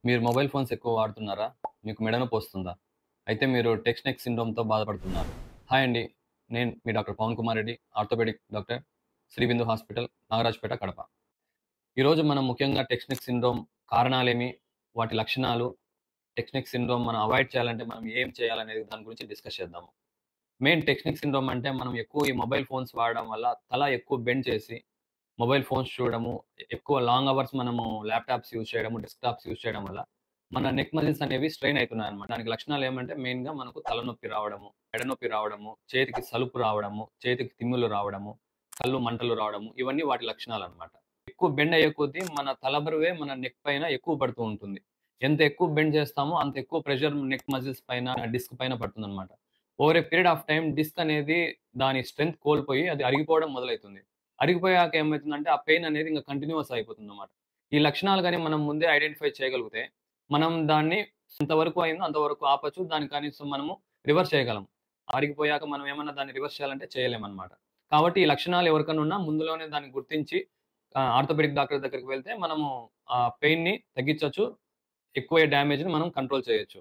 మీరు mobile phones ఎక్కువ వాడుతున్నారా? మీకు మెడ నొప్పొస్తుందా? అయితే మీరు టెక్స్ట్ నెక్ సిండ్రోమ్‌తో బాధపడుతున్నారు. హాయ్ అండి. నేను మీ doctor Pavan Kumar Reddy, orthopaedic doctor, Sribindu hospital, Nagarajapeta, Kadapa. ఈరోజు మనం ముఖ్యంగా టెక్స్ట్ నెక్ సిండ్రోమ్ కారణాలేమి? వాటి లక్షణాలు, టెక్స్ట్ నెక్ సిండ్రోమ్ మనం అవాయిడ్ చేయాలంటే మనం ఏం చేయాలనేది దాని గురించి డిస్కస్ చేద్దాము. మెయిన్ టెక్స్ట్ నెక్ సిండ్రోమ్ అంటే మనం ఎక్కువ ఈ మొబైల్ ఫోన్స్ వాడడం వల్ల తల ఎక్కువ బెండ్ చేసి మొబైల్ ఫోన్స్ చూడడము, ఎక్కువ లాంగ్ అవర్స్ మనము ల్యాప్‌టాప్స్ యూజ్ చేయడము, డెస్క్‌టాప్స్ యూజ్ చేయడం వల్ల మన నెక్ మజిల్స్ అనేవి స్ట్రెయిన్ అయితున్నాయన్నమాట. దానికి లక్షణాలు ఏమంటే మెయిన్‌గా మనకు తలనొప్పి రావడము, మెడ నొప్పి రావడము, చేతికి సలుపు రావడము, చేతికి తిమ్ములు రావడము, కళ్ళు మంటలు రావడము ఇవన్నీ వాటి లక్షణాలన్నమాట. ఎక్కువ బెండ్ అయ్యే కొద్దీ మన తల బరువే మన నెక్ పైన ఎక్కువ పడుతూ ఉంటుంది. ఎంత ఎక్కువ బెండ్ చేస్తామో అంత ఎక్కువ ప్రెషర్ నెక్ మజిల్స్ పైన, డిస్క్ పైన పడుతుందన్నమాట. Over a period of time disc అనేది దాని స్ట్రెంత్ కోల్పోయి అది అరిగిపోవడం మొదలైతుంది. అరిగిపోయాక ఏమైతుందంటే, ఆ పెయిన్ అనేది ఇంక కంటిన్యూయస్ అయిపోతుందన్నమాట. ఈ లక్షణాలు గాని మనం ముందే ఐడెంటిఫై చేయగలిగితే, మనం దాన్ని ఎంతవరకు అయిందో అంతవరకు ఆపొచ్చు. దాన్ని కనీసం మనము రివర్స్ చేయగలం. ఆరిగిపోయాక మనం ఏమన్నా దాన్ని రివర్స్ చేయాలంటే చేయలేమనమాట. కాబట్టి ఈ లక్షణాలు ఎవరికన్నా ఉన్నా ముందులోనే దాన్ని గుర్తించి ఆర్థోపెడిక్ డాక్టర్ దగ్గరికి వెళ్తే మనము ఆ పెయిన్‌ని తగ్గించొచ్చు. ఎక్కువయ్యే డ్యామేజ్‌ని మనం కంట్రోల్ చేయొచ్చు.